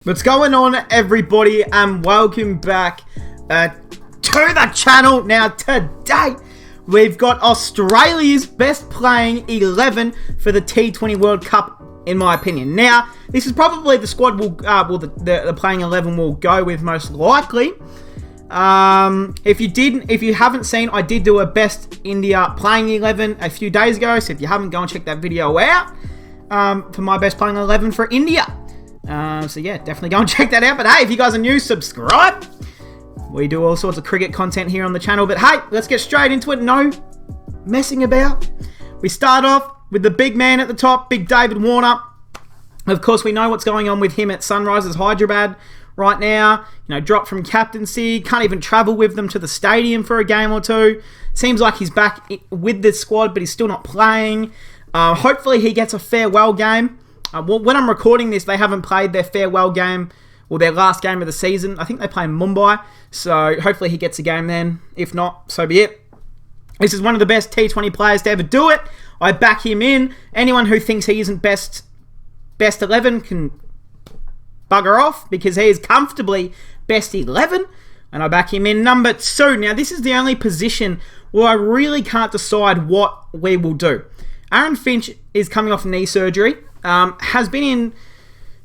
What's going on, everybody, and welcome back to the channel. Now today we've got Australia's best playing 11 for the T20 World Cup, in my opinion. Now this is probably the squad the playing 11 will go with most likely. If you haven't seen, I did do a best India playing 11 a few days ago, so if you haven't, go and check that video out for my best playing 11 for India. So yeah, definitely go and check that out. But hey, if you guys are new, subscribe. We do all sorts of cricket content here on the channel. But hey, let's get straight into it. No messing about. We start off with the big man at the top, Big David Warner. Of course, we know what's going on with him at Sunrisers Hyderabad right now. You know, dropped from captaincy. Can't even travel with them to the stadium for a game or two. Seems like he's back with the squad, but he's still not playing. Hopefully he gets a farewell game. When I'm recording this, they haven't played their farewell game, or their last game of the season. I think they play in Mumbai, so hopefully he gets a game then. If not, so be it. This is one of the best T20 players to ever do it. I back him in. Anyone who thinks he isn't best 11 can bugger off, because he is comfortably best 11, and I back him in. Number 2. Now, this is the only position where I really can't decide what we will do. Aaron Finch is coming off knee surgery. Has been in...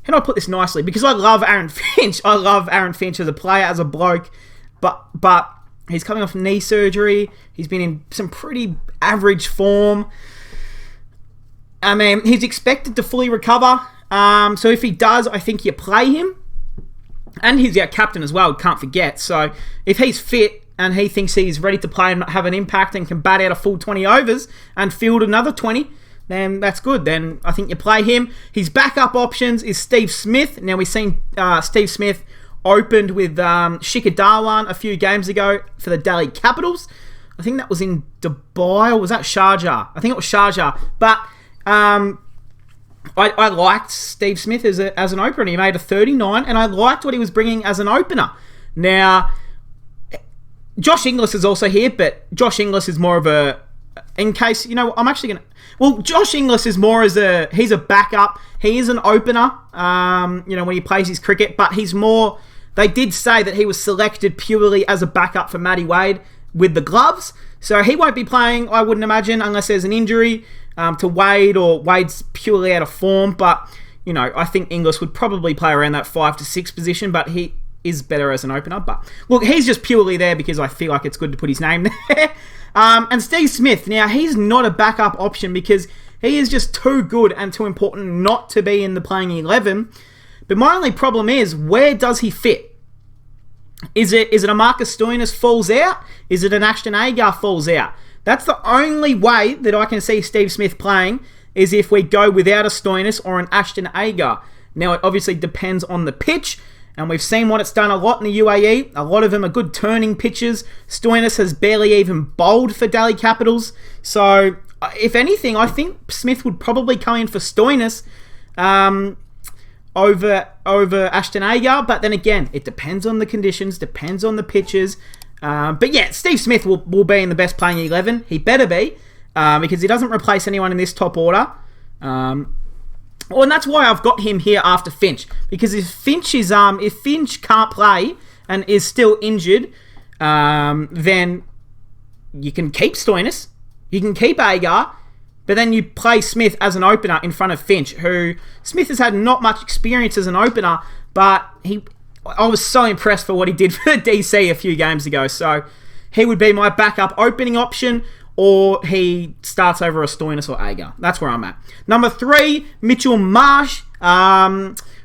How do I put this nicely? Because I love Aaron Finch. I love Aaron Finch as a player, as a bloke. But he's coming off knee surgery. He's been in some pretty average form. I mean, he's expected to fully recover. So if he does, I think you play him. And he's our captain as well, can't forget. So if he's fit and he thinks he's ready to play and have an impact and can bat out a full 20 overs and field another 20... then that's good. Then I think you play him. His backup options is Steve Smith. Now, we've seen Steve Smith opened with Shikhar Dhawan a few games ago for the Delhi Capitals. I think that was in Dubai, or was that Sharjah? I think it was Sharjah. But I liked Steve Smith as an opener. He made a 39, and I liked what he was bringing as an opener. Now, Josh Inglis is also here, but Josh Inglis is more of a... In case, you know, I'm actually going to... Well, Josh Inglis is more as a... He's a backup. He is an opener, you know, when he plays his cricket. But he's more... They did say that he was selected purely as a backup for Matty Wade with the gloves. So he won't be playing, I wouldn't imagine, unless there's an injury to Wade, or Wade's purely out of form. But, you know, I think Inglis would probably play around that 5 to 6 position. But he is better as an opener. But, look, he's just purely there because I feel like it's good to put his name there. And Steve Smith, now, he's not a backup option because he is just too good and too important not to be in the playing 11. But my only problem is, where does he fit? Is it a Marcus Stoinis falls out? Is it an Ashton Agar falls out? That's the only way that I can see Steve Smith playing, is if we go without a Stoinis or an Ashton Agar. Now, it obviously depends on the pitch. And we've seen what it's done a lot in the UAE. A lot of them are good turning pitches. Stoinis has barely even bowled for Delhi Capitals. So, if anything, I think Smith would probably come in for Stoinis over Ashton Agar. But then again, it depends on the conditions, depends on the pitches. But yeah, Steve Smith will be in the best playing 11. He better be, because he doesn't replace anyone in this top order. Well, and that's why I've got him here after Finch, because if Finch can't play and is still injured, then you can keep Stoinis, you can keep Agar, but then you play Smith as an opener in front of Finch, who Smith has had not much experience as an opener, but I was so impressed for what he did for DC a few games ago. So he would be my backup opening option, or he starts over a Stoinis or Agar. That's where I'm at. Number 3, Mitchell Marsh.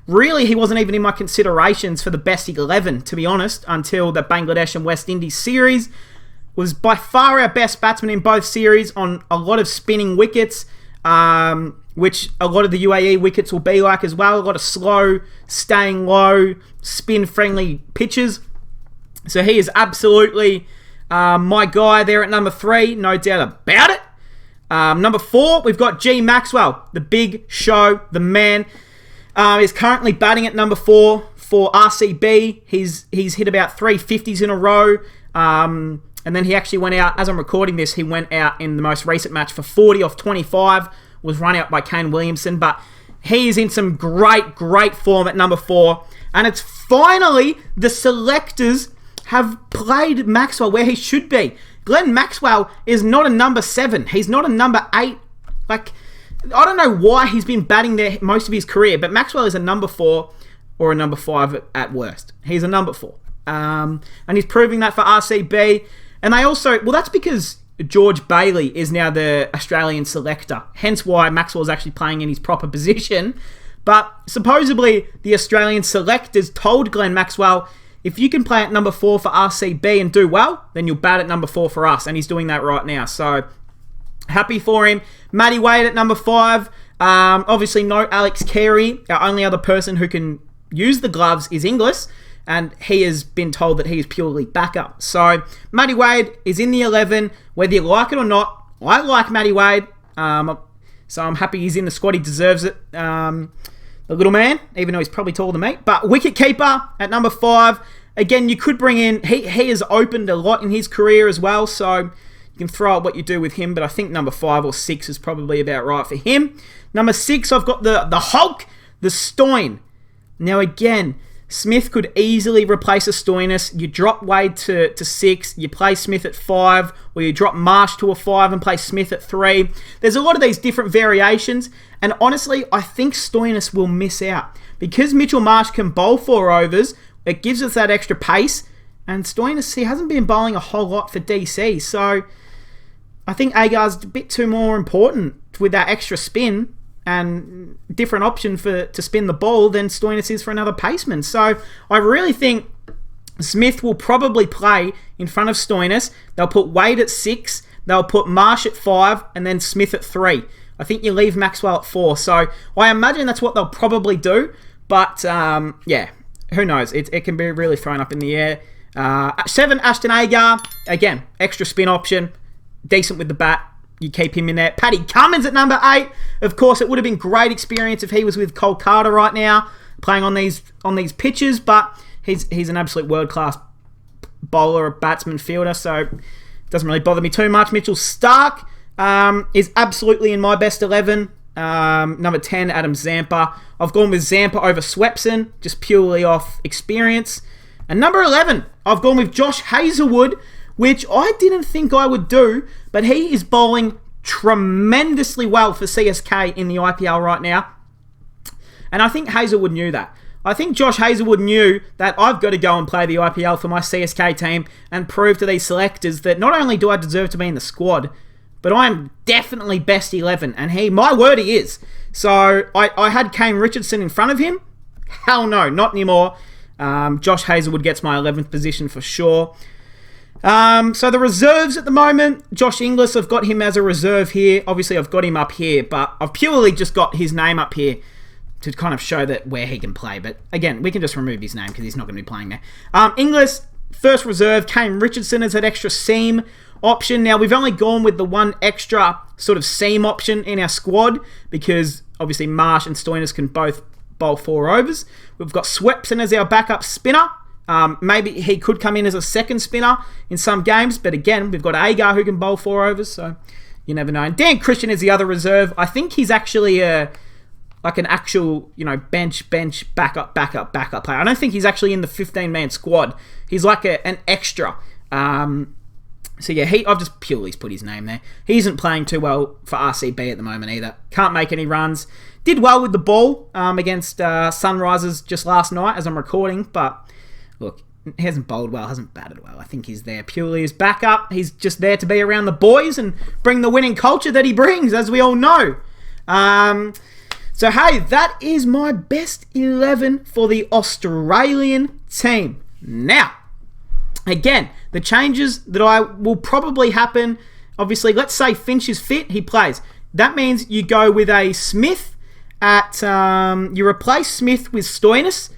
Really, he wasn't even in my considerations for the best 11, to be honest, until the Bangladesh and West Indies series. Was by far our best batsman in both series on a lot of spinning wickets, which a lot of the UAE wickets will be like as well. A lot of slow, staying low, spin-friendly pitches. So he is absolutely... my guy there at number 3, no doubt about it. Number 4, we've got G. Maxwell, the big show, the man. Is currently batting at number 4 for RCB. He's hit about 350s in a row. And then he actually went out, as I'm recording this, he went out in the most recent match for 40 off 25. Was run out by Kane Williamson. But he is in some great form at number 4. And it's finally the selectors have played Maxwell where he should be. Glenn Maxwell is not a number 7. He's not a number 8. Like, I don't know why he's been batting there most of his career, but Maxwell is a number 4 or a number 5 at worst. He's a number 4. And he's proving that for RCB. And they also, well, that's because George Bailey is now the Australian selector. Hence why Maxwell's actually playing in his proper position. But supposedly, the Australian selectors told Glenn Maxwell, if you can play at number 4 for RCB and do well, then you'll bat at number 4 for us. And he's doing that right now. So, happy for him. Matty Wade at number 5. Obviously, no Alex Carey. Our only other person who can use the gloves is Inglis. And he has been told that he is purely backup. So, Matty Wade is in the 11. Whether you like it or not, I like Matty Wade. So, I'm happy he's in the squad. He deserves it. The little man, even though he's probably taller than me. But wicket keeper at number 5. Again, you could bring in... He has opened a lot in his career as well. So, you can throw out what you do with him. But I think number 5 or 6 is probably about right for him. Number 6, I've got the Hulk, the Stoin. Now, again... Smith could easily replace a Stoinis. You drop Wade to 6, you play Smith at 5, or you drop Marsh to a 5 and play Smith at 3. There's a lot of these different variations, and honestly, I think Stoinis will miss out. Because Mitchell Marsh can bowl 4 overs, it gives us that extra pace, and Stoinis, he hasn't been bowling a whole lot for DC, so I think Agar's a bit too more important with that extra spin and different option to spin the ball than Stoinis is for another paceman. So I really think Smith will probably play in front of Stoinis. They'll put Wade at 6, they'll put Marsh at 5, and then Smith at 3. I think you leave Maxwell at 4. So I imagine that's what they'll probably do. But yeah, who knows? It can be really thrown up in the air. 7, Ashton Agar. Again, extra spin option. Decent with the bat. You keep him in there. Paddy Cummins at number 8. Of course, it would have been great experience if he was with Cole Carter right now, playing on these pitches, but he's an absolute world-class bowler, batsman, fielder, so it doesn't really bother me too much. Mitchell Starc is absolutely in my best 11. Number 10, Adam Zampa. I've gone with Zampa over Swepson, just purely off experience. And number 11, I've gone with Josh Hazlewood, which I didn't think I would do, but he is bowling tremendously well for CSK in the IPL right now. And I think Hazlewood knew that. I think Josh Hazlewood knew that I've got to go and play the IPL for my CSK team and prove to these selectors that not only do I deserve to be in the squad, but I am definitely best 11. And my word, he is. So I had Kane Richardson in front of him. Hell no, not anymore. Josh Hazlewood gets my 11th position for sure. So the reserves at the moment, Josh Inglis, I've got him as a reserve here. Obviously, I've got him up here, but I've purely just got his name up here to kind of show that where he can play. But again, we can just remove his name because he's not going to be playing there. Inglis, first reserve. Kane Richardson is that extra seam option. Now, we've only gone with the one extra sort of seam option in our squad because obviously Marsh and Stoinis can both bowl 4 overs. We've got Swepson as our backup spinner. Maybe he could come in as a second spinner in some games, but again, we've got Agar who can bowl 4 overs, so you never know. And Dan Christian is the other reserve. I think he's actually like an actual, bench, backup player. I don't think he's actually in the 15-man squad. He's like an extra. So yeah, I've just purely put his name there. He isn't playing too well for RCB at the moment either. Can't make any runs. Did well with the ball against Sunrisers just last night as I'm recording, but look, he hasn't bowled well, hasn't batted well. I think he's there purely as backup. He's just there to be around the boys and bring the winning culture that he brings, as we all know. So, hey, that is my best 11 for the Australian team. Now, again, the changes that I will probably happen, obviously, let's say Finch is fit, he plays. That means you go with a Smith at, you replace Smith with Stoinis.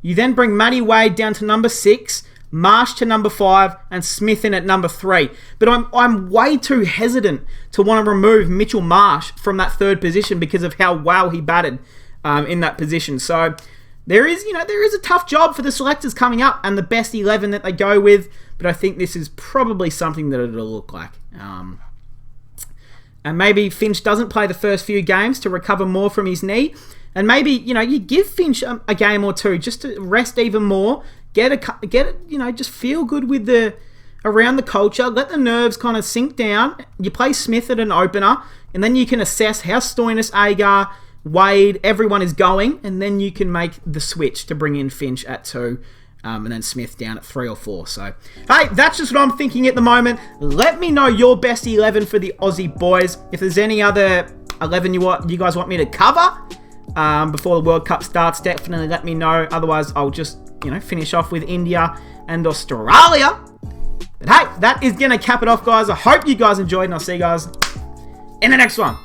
You then bring Matty Wade down to number 6, Marsh to number 5, and Smith in at number 3. But I'm way too hesitant to want to remove Mitchell Marsh from that third position because of how well he batted in that position. So there is a tough job for the selectors coming up and the best 11 that they go with. But I think this is probably something that it'll look like. And maybe Finch doesn't play the first few games to recover more from his knee. And maybe, you give Finch a game or two just to rest even more. Get it, just feel good with around the culture. Let the nerves kind of sink down. You play Smith at an opener, and then you can assess how Stoinis, Agar, Wade, everyone is going, and then you can make the switch to bring in Finch at 2. And then Smith down at 3 or 4. So, hey, that's just what I'm thinking at the moment. Let me know your best 11 for the Aussie boys. If there's any other 11 you guys want me to cover before the World Cup starts, definitely let me know. Otherwise, I'll just, finish off with India and Australia. But hey, that is going to cap it off, guys. I hope you guys enjoyed, and I'll see you guys in the next one.